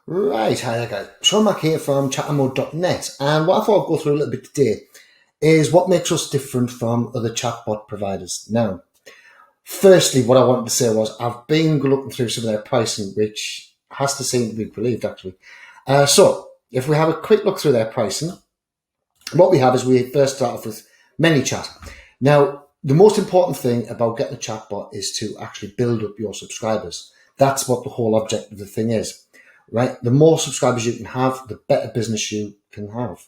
Right, hi there guys. Sean Mack here from Chatammo.net, and what I thought I'd go through a little bit today is what makes us different from other chatbot providers. Now, firstly, what I wanted to say was I've been looking through some of their pricing, which has to seem to be believed actually. So, if we have a quick look through their pricing, what we have is we first start off with ManyChat. Now, the most important thing about getting a chatbot is to actually build up your subscribers. That's what the whole object of the thing is. Right? The more subscribers you can have, the better business you can have.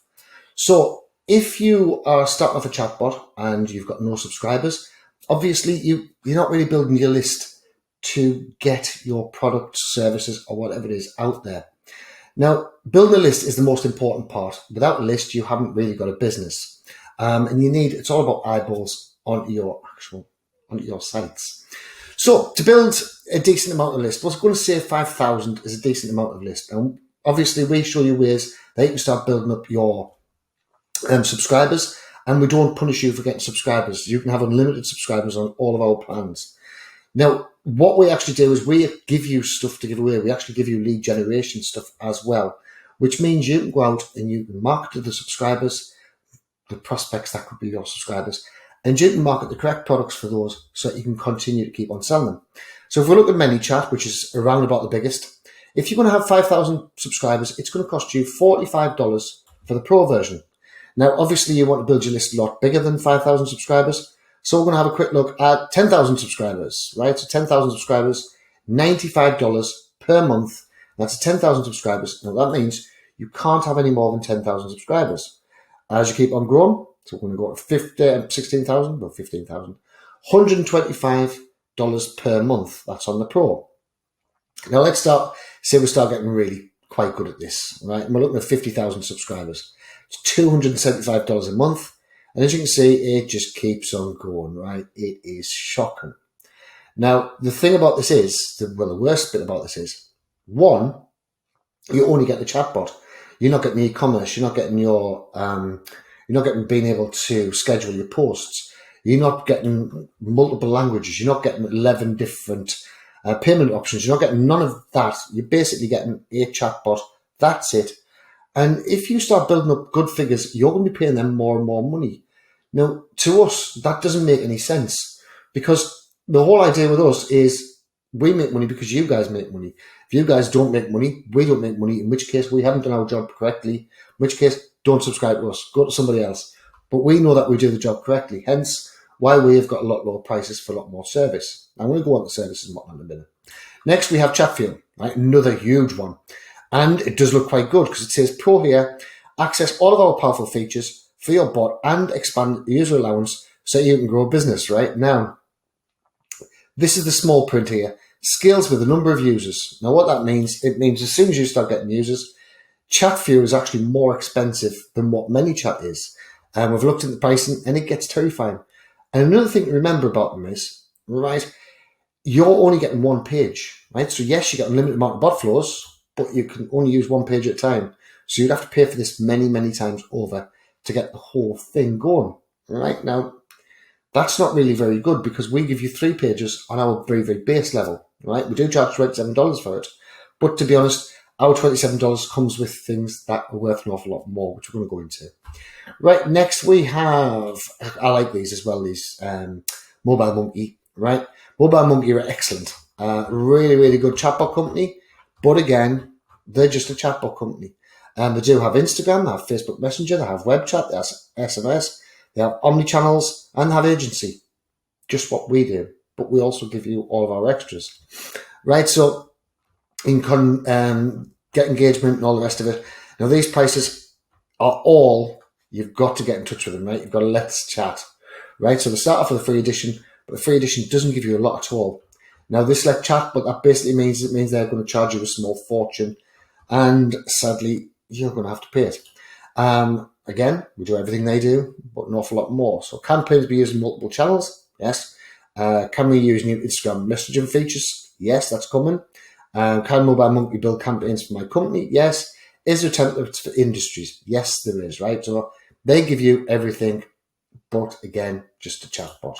So if you are starting off a chatbot and you've got no subscribers, obviously you're not really building your list to get your products, services, or whatever it is out there. Now, building a list is the most important part. Without a list, you haven't really got a business. And it's all about eyeballs onto your sites. So to build a decent amount of list, I was going to say 5,000 is a decent amount of list. And obviously we show you ways that you can start building up your subscribers, and we don't punish you for getting subscribers. You can have unlimited subscribers on all of our plans. Now, what we actually do is we give you stuff to give away. We actually give you lead generation stuff as well, which means you can go out and you can market to the subscribers, the prospects that could be your subscribers, and you can market the correct products for those so that you can continue to keep on selling them. So if we look at ManyChat, which is around about the biggest, if you're going to have 5,000 subscribers, it's going to cost you $45 for the Pro version. Now, obviously, you want to build your list a lot bigger than 5,000 subscribers. So we're going to have a quick look at 10,000 subscribers, right? So 10,000 subscribers, $95 per month. That's 10,000 subscribers. Now, that means you can't have any more than 10,000 subscribers. As you keep on growing, so we're going to go to 16,000, well, 15,000, $125 per month. That's on the Pro. Now let's say we start getting really quite good at this, right? And we're looking at 50,000 subscribers. It's $275 a month. And as you can see, it just keeps on going, right? It is shocking. Now, the thing about this is, the worst bit about this is, one, you only get the chatbot. You're not getting e-commerce. You're not getting being able to schedule your posts. You're not getting multiple languages. You're not getting 11 different payment options. You're not getting none of that. You're basically getting a chatbot. That's it. And if you start building up good figures, you're going to be paying them more and more money. Now, to us, that doesn't make any sense, because the whole idea with us is we make money because you guys make money. If you guys don't make money, we don't make money, in which case we haven't done our job correctly, in which case don't subscribe to us, go to somebody else. But we know that we do the job correctly, hence why we have got a lot lower prices for a lot more service. I'm going to go on to services and whatnot in a minute. Next, we have Chatfuel, right? Another huge one. And it does look quite good because it says Pro here, access all of our powerful features for your bot and expand user allowance so you can grow a business, right? Now, this is the small print here. Scales with the number of users. Now, what that means, it means as soon as you start getting users, Chatfuel is actually more expensive than what ManyChat is. We've looked at the pricing and it gets terrifying. And another thing to remember about them is, right, you're only getting one page, right? So yes, you get a limited amount of bot flows, but you can only use one page at a time. So you'd have to pay for this many, many times over to get the whole thing going, right? Now, that's not really very good because we give you 3 pages on our very, very base level, right? We do charge $27 for it. But to be honest, our $27 comes with things that are worth an awful lot more, which we're going to go into. Right, next we have, I like these as well, these MobileMonkey, right? MobileMonkey are excellent. Really, really good chatbot company. But again, they're just a chatbot company. They do have Instagram, they have Facebook Messenger, they have web chat, they have SMS, they have omni-channels, and they have agency. Just what we do. But we also give you all of our extras. Right, so you can get engagement and all the rest of it. Now, these prices are all, you've got to get in touch with them, right? You've got to let's chat, right? So they start off with a free edition, but the free edition doesn't give you a lot at all. Now, this let chat, but that basically means they're going to charge you a small fortune, and sadly, you're going to have to pay it. Again, we do everything they do, but an awful lot more. So can players be using multiple channels? Yes. Can we use new Instagram messaging features? Yes, that's coming. Can MobileMonkey build campaigns for my company? Yes. Is there templates for industries? Yes, there is, right? So they give you everything, but again, just a chatbot.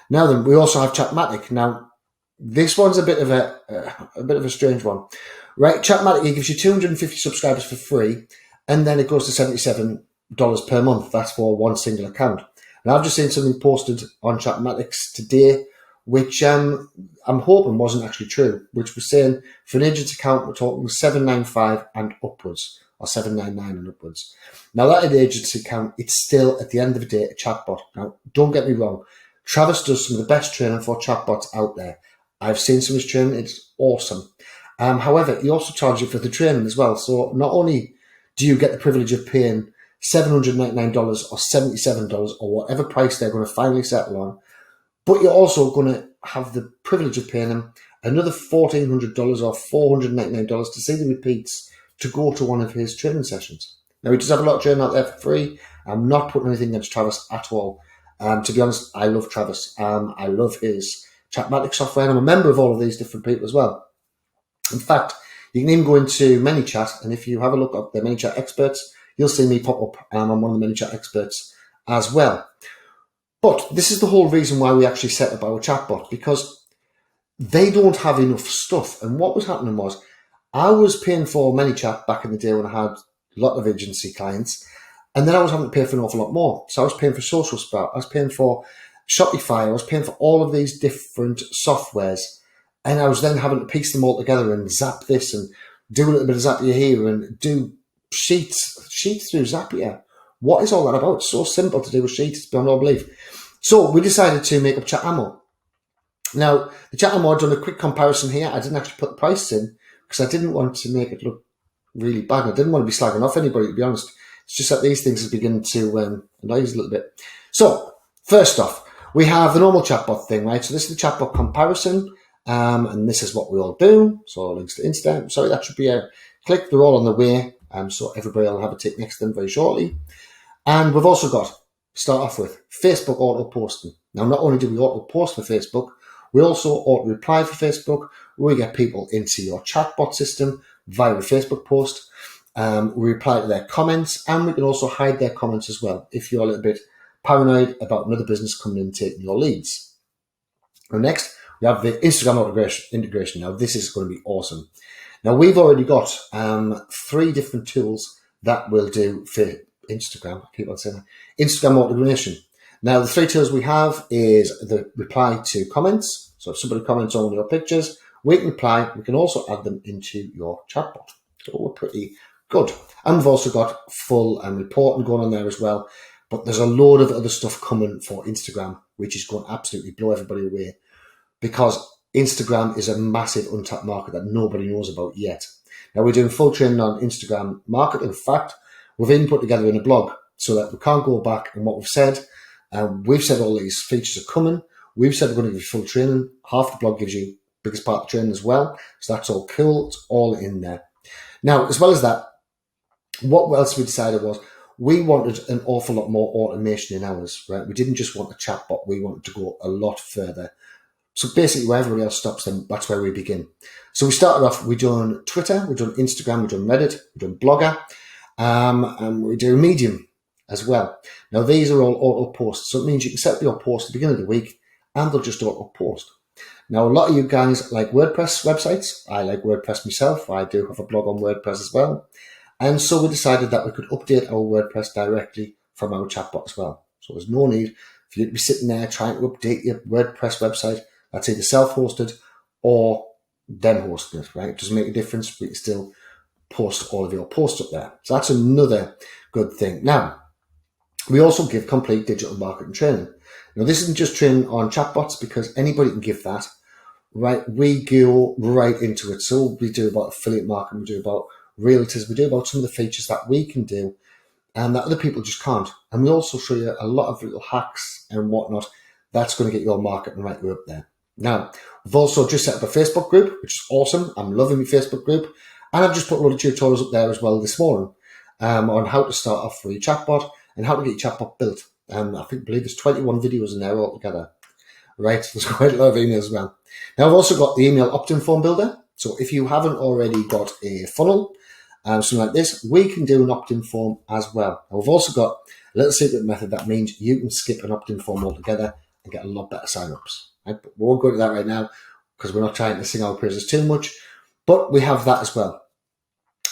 Now then, we also have Chatmatic. Now, this one's a bit of a strange one. Right, Chatmatic gives you 250 subscribers for free, and then it goes to $77 per month. That's for one single account. Now, I've just seen something posted on Chatmatics today, which I'm hoping wasn't actually true, which was saying for an agent's account, we're talking $795 and upwards, or $799 and upwards. Now, that agency account, it's still, at the end of the day, a chatbot. Now, don't get me wrong. Travis does some of the best training for chatbots out there. I've seen some of his training. It's awesome. However, he also charges you for the training as well. So not only do you get the privilege of paying $799 or $77 or whatever price they're going to finally settle on, but you're also going to have the privilege of paying them another $1,400 or $499 to see the repeats to go to one of his training sessions. Now, he does have a lot of training out there for free. I'm not putting anything against Travis at all. To be honest, I love Travis. I love his Chatmatic software, and I'm a member of all of these different people as well. In fact, you can even go into ManyChat, and if you have a look up the ManyChat experts, you'll see me pop up. I'm one of the ManyChat experts as well. But this is the whole reason why we actually set up our chatbot, because they don't have enough stuff. And what was happening was, I was paying for ManyChat back in the day when I had a lot of agency clients, and then I was having to pay for an awful lot more. So I was paying for Social Sprout, I was paying for Shopify, I was paying for all of these different softwares, and I was then having to piece them all together and zap this and do a little bit of Zapier here and do sheets through Zapier. What is all that about? It's so simple to do with sheets, it's beyond all belief. So we decided to make up Chatammo. Now, the Chatammo, I've done a quick comparison here. I didn't actually put the price in because I didn't want to make it look really bad. I didn't want to be slagging off anybody, to be honest. It's just that these things are beginning to annoy us a little bit. So, first off, we have the normal chatbot thing, right? So this is the chatbot comparison, and this is what we all do. So links to Insta. Sorry, that should be a click. They're all on the way, so everybody will have a tick next to them very shortly. And we've also got, start off with, Facebook auto posting. Now, not only do we auto post for Facebook, we also auto reply for Facebook. We get people into your chatbot system via a Facebook post. We reply to their comments, and we can also hide their comments as well if you're a little bit paranoid about another business coming in and taking your leads. And next, we have the Instagram integration. Now, this is going to be awesome. Now, we've already got 3 different tools that will do for Instagram. I keep on saying that. Instagram automation. Now, the 3 tools we have is the reply to comments. So if somebody comments on one of your pictures, we can reply. We can also add them into your chatbot. So we're pretty good. And we've also got full reporting going on there as well. But there's a load of other stuff coming for Instagram, which is going to absolutely blow everybody away, because Instagram is a massive untapped market that nobody knows about yet. Now, we're doing full training on Instagram marketing. In fact, we've even put together in a blog so that we can't go back and what we've said. We've said all these features are coming. We've said we're going to give you full training. Half the blog gives you the biggest part of the training as well. So that's all cool. It's all in there. Now, as well as that, what else we decided was we wanted an awful lot more automation in ours, right? We didn't just want a chatbot. We wanted to go a lot further. So basically, where everybody else stops, then that's where we begin. So we started off, we've done Twitter, we've done Instagram, we've done Reddit, we've done Blogger, and we do Medium as well. Now, these are all auto posts. So it means you can set up your post at the beginning of the week and they'll just auto post. Now, a lot of you guys like WordPress websites. I like WordPress myself. I do have a blog on WordPress as well. And so we decided that we could update our WordPress directly from our chatbot as well. So there's no need for you to be sitting there trying to update your WordPress website. That's either self-hosted or them hosting it, right? It doesn't make a difference. We can still post all of your posts up there. So that's another good thing. Now, we also give complete digital marketing training. Now, this isn't just training on chatbots because anybody can give that, right? We go right into it. So we do about affiliate marketing, we do about realtors, we do about some of the features that we can do and that other people just can't. And we also show you a lot of little hacks and whatnot that's going to get your marketing right way up there. Now, we've also just set up a Facebook group, which is awesome. I'm loving my Facebook group. And I've just put a lot of tutorials up there as well this morning on how to start off for your chatbot and how to get your chatbot built. I believe there's 21 videos in there altogether. Right, there's quite a lot of emails as well. Now, I've also got the email opt-in form builder. So if you haven't already got a funnel, something like this, we can do an opt-in form as well. Now, we've also got a little secret method that means you can skip an opt-in form altogether and get a lot better sign-ups. Right? But we won't go into that right now because we're not trying to sing our praises too much. But we have that as well.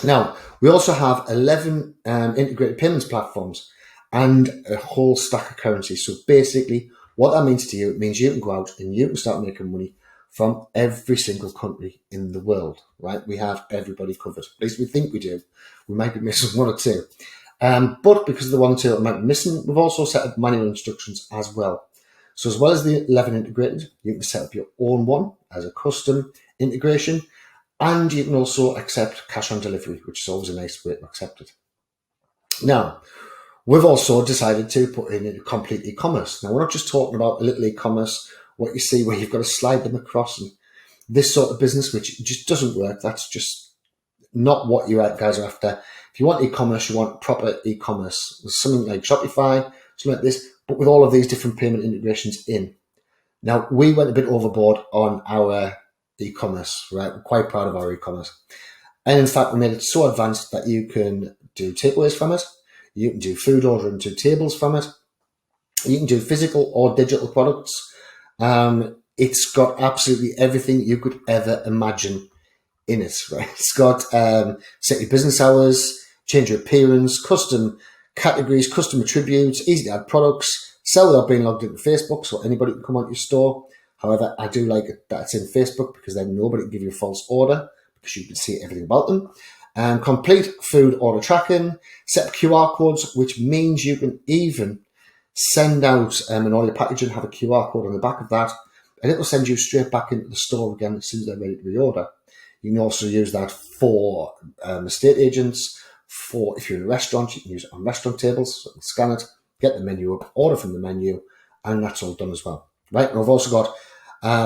Now, we also have 11 integrated payments platforms and a whole stack of currencies. So basically, what that means to you, it means you can go out and you can start making money from every single country in the world, right? We have everybody covered. At least we think we do. We might be missing one or two. But because of the one or two that might be missing, we've also set up manual instructions as well. So as well as the 11 integrated, you can set up your own one as a custom integration. And you can also accept cash on delivery, which is always a nice way to accept it. Now, we've also decided to put in a complete e-commerce. Now, we're not just talking about a little e-commerce, what you see where you've got to slide them across and this sort of business, which just doesn't work. That's just not what you guys are after. If you want e-commerce, you want proper e-commerce. Something like Shopify, something like this, but with all of these different payment integrations in. Now, we went a bit overboard on our e-commerce, right? We're quite proud of our e-commerce. And in fact, we made it so advanced that you can do takeaways from it. You can do food ordering to tables from it. You can do physical or digital products. It's got absolutely everything you could ever imagine in it, right? It's got set your business hours, change your appearance, custom categories, custom attributes, easy to add products, sell without being logged into Facebook, so anybody can come onto your store. However, I do like it that it's in Facebook because then nobody can give you a false order because you can see everything about them. Complete food order tracking, set up QR codes, which means you can even send out in all your packaging, have a QR code on the back of that, and it will send you straight back into the store again as soon as they're ready to reorder. You can also use that for estate agents. For if you're in a restaurant, you can use it on restaurant tables. So you can scan it, get the menu up, order from the menu, and that's all done as well. Right, and we've also got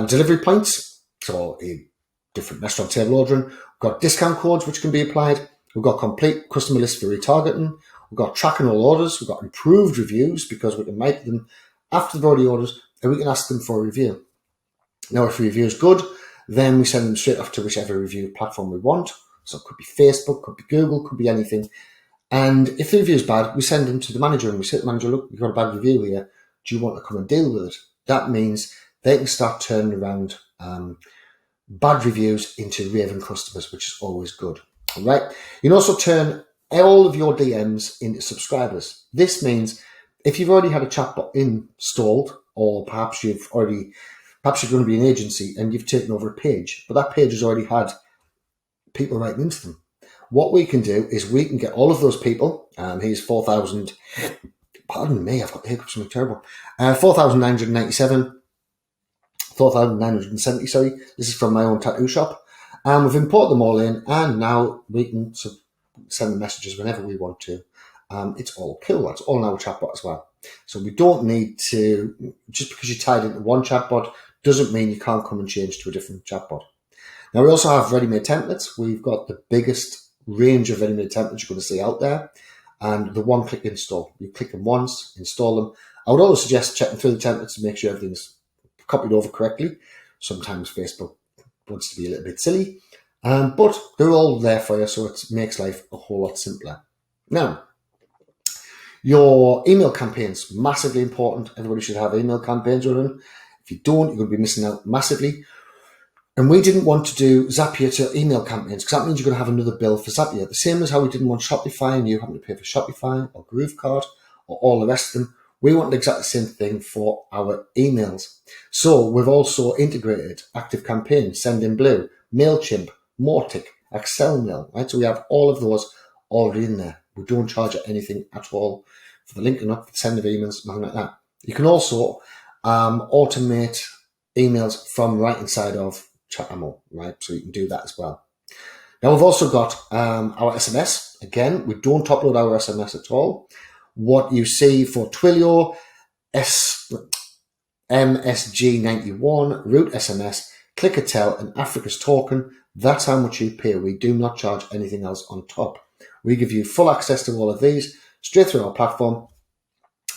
delivery points, so a different restaurant table ordering. We've got discount codes which can be applied. We've got complete customer lists for retargeting. We've got tracking all orders. We've got improved reviews because we can make them after they've already ordered and we can ask them for a review. Now, if a review is good, then we send them straight off to whichever review platform we want. So it could be Facebook, could be Google, could be anything. And if the review is bad, we send them to the manager and we say to the manager, look, we've got a bad review here. Do you want to come and deal with it? That means they can start turning around bad reviews into raving customers, which is always good. All right. You can also turn all of your DMs into subscribers. This means if you've already had a chatbot installed, or perhaps you're going to be an agency and you've taken over a page, but that page has already had people writing into them. What we can do is we can get all of those people, here's 4,000, pardon me, I've got the hiccups, something terrible, 4,997, 4,970, sorry, this is from my own tattoo shop, and we've imported them all in, and now we can send the messages whenever we want to. It's all cool, that's all in our chatbot as well. So we don't need to, just because you're tied into one chatbot, doesn't mean you can't come and change to a different chatbot. Now, we also have ready-made templates. We've got the biggest range of ready-made templates you're going to see out there. And the one-click install. You click them once, install them. I would always suggest checking through the templates to make sure everything's copied over correctly. Sometimes Facebook wants to be a little bit silly. But they're all there for you, so it makes life a whole lot simpler. Now, your email campaigns, massively important. Everybody should have email campaigns running. If you don't, you're going to be missing out massively. And we didn't want to do Zapier to email campaigns because that means you're going to have another bill for Zapier. The same as how we didn't want Shopify and you having to pay for Shopify or GrooveCard or all the rest of them. We want the exact same thing for our emails. So we've also integrated ActiveCampaign, Sendinblue, MailChimp, Mautic, AccelMail, right? So we have all of those already in there. We don't charge anything at all for the linking up, for the sending of emails, nothing like that. You can also automate emails from right inside of Chatammo, right? So you can do that as well. Now we've also got our SMS. Again, we don't upload our SMS at all. What you see for Twilio, MSG91, Root SMS, Clickatel, and Africa's Token, that's how much you pay. We do not charge anything else on top. We give you full access to all of these straight through our platform,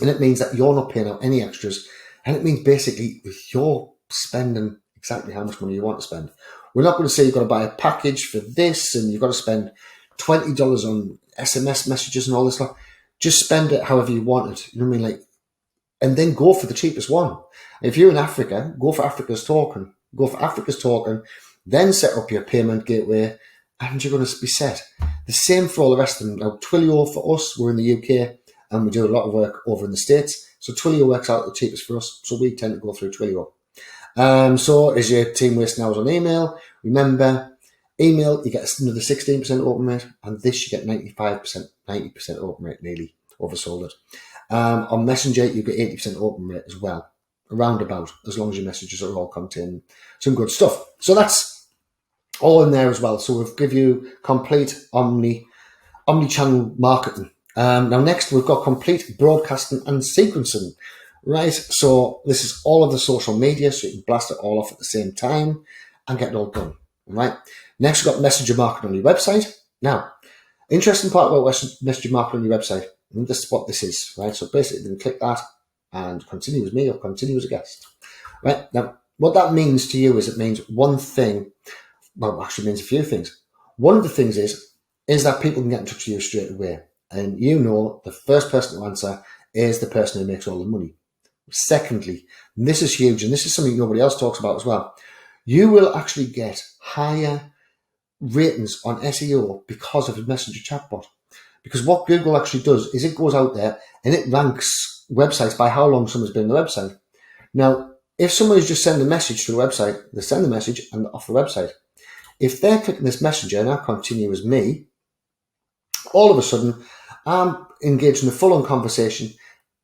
and it means that you're not paying out any extras, and it means basically you're spending exactly how much money you want to spend. We're not going to say you've got to buy a package for this and you've got to spend $20 on SMS messages and all this stuff. Just spend it however you want it. You know what I mean? Like, and then go for the cheapest one. If you're in Africa, go for Africa's Token. Go for Africa's Token. then set up your payment gateway, and you're going to be set. The same for all the rest of them. Now, Twilio for us, we're in the UK, and we do a lot of work over in the States. So Twilio works out the cheapest for us, so we tend to go through Twilio. So is your team wasting hours on email? Remember, email, you get another 16% open rate, and this you get 95%, 90% open rate, nearly oversold it. On Messenger, you get 80% open rate as well, around about, as long as your messages are all contain some good stuff. So that's all in there as well. So we'll give you complete omni-channel marketing. Now next, we've got complete broadcasting and sequencing. Right, so this is all of the social media, so you can blast it all off at the same time and get it all done. Right. Next, we've got messenger marketing on your website. Now, interesting part about messenger marketing on your website. And this is what this is. Right. So basically, then click that and continue as me or continue as a guest. Right. Now, what that means to you is it means one thing. Well, actually, means a few things. One of the things is that people can get in touch with you straight away, and you know the first person to answer is the person who makes all the money. Secondly, and this is huge, and this is something nobody else talks about as well, you will actually get higher ratings on SEO because of a messenger chatbot. Because what Google actually does is it goes out there and it ranks websites by how long someone's been on the website. Now, if somebody's just sending a message to the website, they send the message and off the website. If they're clicking this messenger and I continue as me, all of a sudden I'm engaged in a full-on conversation.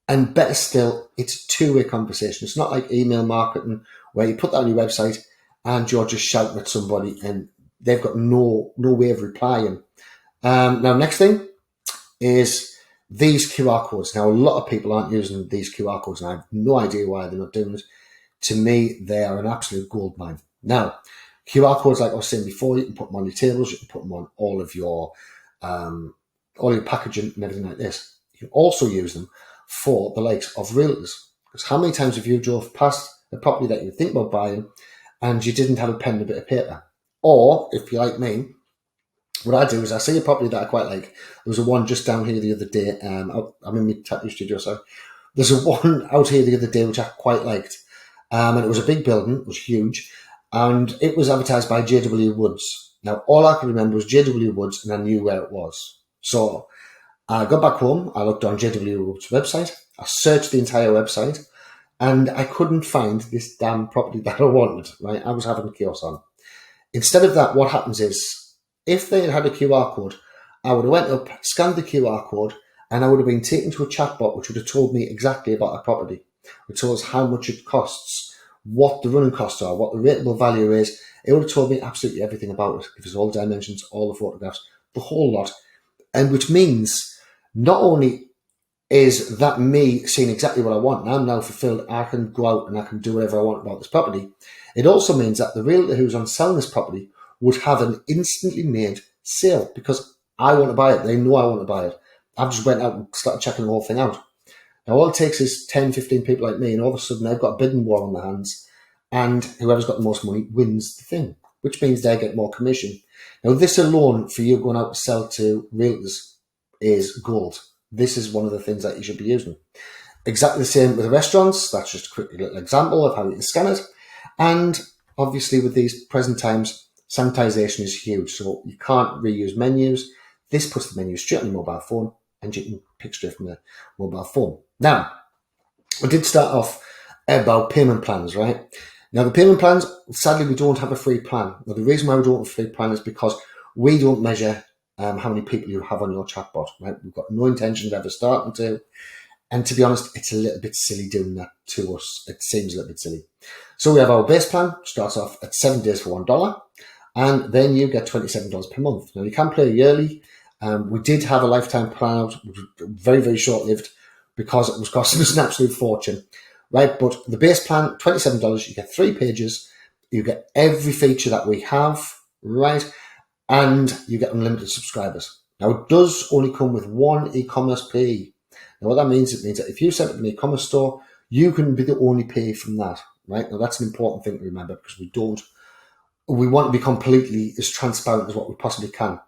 And better still, it's a two-way conversation. It's not like email marketing where you put that on your website and you're just shouting at somebody and they've got no way of replying. Now, next thing is these QR codes. Now, a lot of people aren't using these QR codes, and I have no idea why they're not doing it. To me, they are an absolute goldmine. Now, QR codes, like I was saying before, you can put them on your tables, you can put them on all your packaging and everything like this. You can also use them for the likes of realtors. Because how many times have you drove past a property that you think about buying and you didn't have a pen and a bit of paper? Or, if you're like me, what I do is I see a property that I quite like. There was a one just down here the other day. I'm in my tattoo studio, so there's a one out here the other day which I quite liked. And it was a big building, it was huge, and it was advertised by J.W. Woods. Now, all I can remember was J.W. Woods, and I knew where it was. So I got back home, I looked on J.W. Woods' website, I searched the entire website, and I couldn't find this damn property that I wanted, right? I was having chaos on. Instead of that, what happens is, if they had a QR code, I would have went up, scanned the QR code, and I would have been taken to a chatbot which would have told me exactly about a property, which told us how much it costs, what the running costs are, what the rateable value is. It would have told me absolutely everything about it, because all the dimensions, all the photographs, the whole lot. And which means not only is that me seeing exactly what I want, and I'm now fulfilled, I can go out and I can do whatever I want about this property. It also means that the realtor who's on selling this property would have an instantly made sale, because I want to buy it. They know I want to buy it. I've just went out and started checking the whole thing out. Now, all it takes is 10, 15 people like me, and all of a sudden they've got a bidding war on their hands, and whoever's got the most money wins the thing, which means they get more commission. Now, this alone, for you going out to sell to realtors, is gold. This is one of the things that you should be using. Exactly the same with the restaurants. That's just a quick little example of how you can scan it. And obviously with these present times, sanitization is huge. So you can't reuse menus. This puts the menu straight on your mobile phone and you can pick straight from the mobile phone. Now, I did start off about payment plans, right? Now, the payment plans, sadly, we don't have a free plan. Now, the reason why we don't have a free plan is because we don't measure how many people you have on your chatbot, right? We've got no intention of ever starting to. And to be honest, it's a little bit silly doing that to us. It seems a little bit silly. So we have our base plan, starts off at 7 days for $1. And then you get $27 per month. Now, you can play yearly. We did have a lifetime plan out, which was very, very short-lived because it was costing us an absolute fortune, right? But the base plan, $27, you get 3 pages. You get every feature that we have, right? And you get unlimited subscribers. Now, it does only come with one e-commerce pay. Now, what that means, it means that if you set up an e-commerce store, you can be the only pay from that, right? Now, that's an important thing to remember because we want to be completely as transparent as what we possibly can.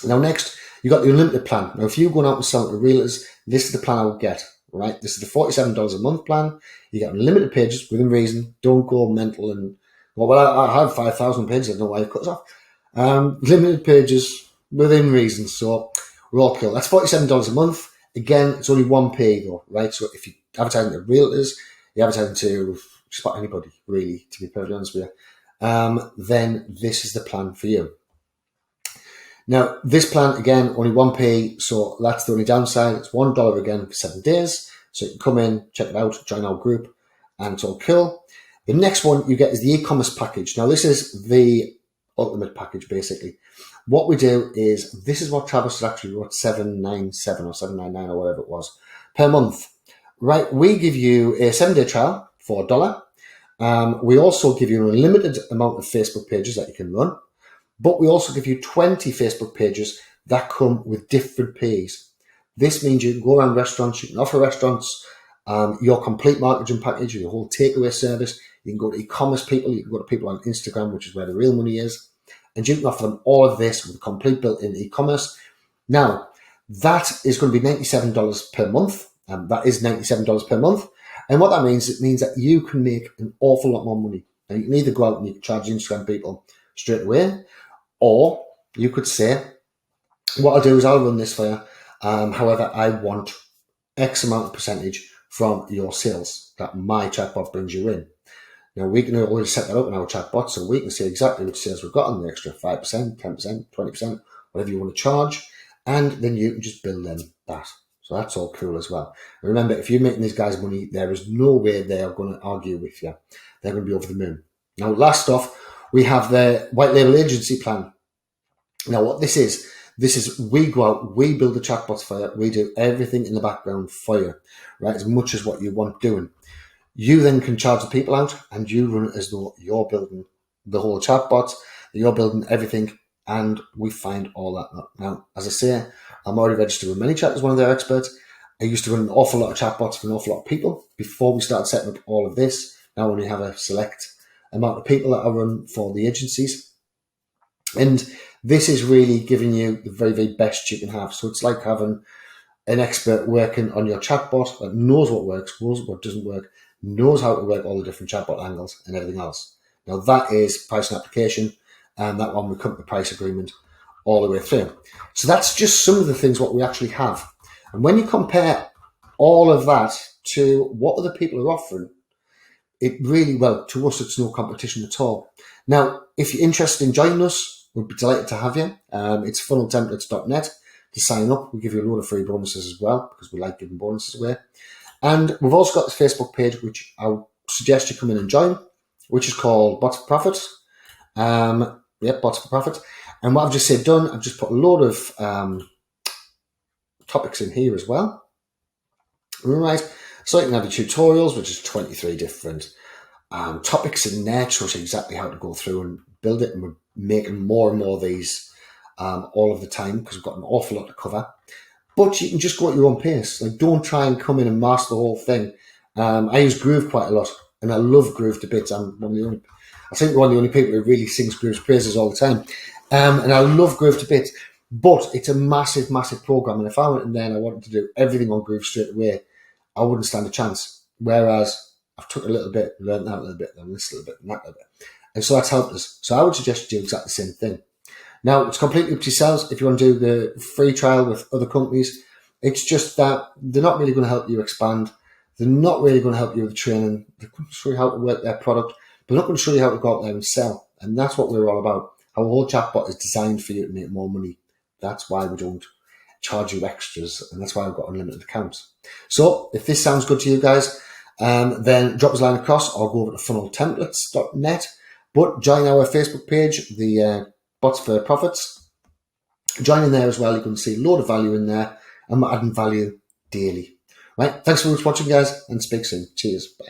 Now, next, you got the unlimited plan. Now, if you're going out and selling to realtors, this is the plan I would get, right? This is the $47 a month plan. You get unlimited pages within reason. Don't go mental and Well, I have 5,000 pages. I don't know why you've cut us off. Limited pages within reason. So we're all cool. That's $47 a month. Again, it's only one pay though, right? So if you advertising to realtors, you're advertising to just about anybody, really, to be perfectly honest with you, then this is the plan for you. Now, this plan, again, only one pay, so that's the only downside. It's $1 again for 7 days. So you can come in, check it out, join our group, and it's all cool. The next one you get is the e-commerce package. Now, this is the ultimate package, basically. What we do is, this is what Travis actually wrote, $797 or $799 or whatever it was, per month. Right, we give you a 7-day trial for $1. We also give you an unlimited amount of Facebook pages that you can run. But we also give you 20 Facebook pages that come with different pays. This means you can go around restaurants, you can offer restaurants your complete marketing package, your whole takeaway service. You can go to e-commerce people, you can go to people on Instagram, which is where the real money is. And you can offer them all of this with a complete built-in e-commerce. Now, that is going to be $97 per month. That is $97 per month. And what that means, it means that you can make an awful lot more money. And you can either go out and you can charge Instagram people straight away, or you could say, what I'll do is I'll run this for you. However, I want X amount of percentage from your sales that my chatbot brings you in. Now, we can already set that up in our chatbot, so we can see exactly which sales we've got on the extra 5%, 10%, 20%, whatever you want to charge, and then you can just bill them that. So that's all cool as well. And remember, if you're making these guys money, there is no way they are going to argue with you. They're going to be over the moon. Now, last off, we have the white label agency plan. Now, what this is we go out, we build the chatbots for you, we do everything in the background for you, right? As much as what you want doing. You then can charge the people out and you run it as though you're building the whole chatbot, you're building everything, and we find all that. Now, as I say, I'm already registered with ManyChat as one of their experts. I used to run an awful lot of chatbots for an awful lot of people before we started setting up all of this. Now we only have a select amount of people that I run for the agencies. And this is really giving you the very, very best you can have. So it's like having an expert working on your chatbot that knows what works, knows what doesn't work, knows how to work all the different chatbot angles and everything else. Now that is price and application, and that one we come to the price agreement all the way through. So that's just some of the things what we actually have. And when you compare all of that to what other people are offering, it really, well, to us, it's no competition at all. Now, if you're interested in joining us, we'd be delighted to have you. It's funneltemplates.net to sign up. We give you a load of free bonuses as well, because we like giving bonuses away. And we've also got this Facebook page, which I would suggest you come in and join, which is called Bots for Profit. Bots for Profit. And what I've just said done, I've just put a load of topics in here as well. All right. So you can have your tutorials, which is 23 different topics in there, shows you exactly how to go through and build it. And we're making more and more of these all of the time because we've got an awful lot to cover. But you can just go at your own pace. Like, don't try and come in and master the whole thing. I use Groove quite a lot, and I love Groove to bits. I think one of the only people who really sings Groove's praises all the time. And I love Groove to bits. But it's a massive, massive program. And if I went in there and I wanted to do everything on Groove straight away, I wouldn't stand a chance. Whereas I've took a little bit, learned that a little bit, then this little bit, and that little bit. And so that's helped us. So I would suggest you do exactly the same thing. Now, it's completely up to yourselves if you want to do the free trial with other companies. It's just that they're not really going to help you expand. They're not really going to help you with training. They're going to show you how to work their product. They're not going to show you how to go out there and sell. And that's what we're all about. Our whole chatbot is designed for you to make more money. That's why we don't charge you extras. And that's why we've got unlimited accounts. So if this sounds good to you guys, then drop us a line across or go over to funneltemplates.net. But join our Facebook page, the Bots for Profits. Join in there as well. You can see a load of value in there, and we're adding value daily. Right? Thanks so much for watching, guys, and speak soon. Cheers. Bye.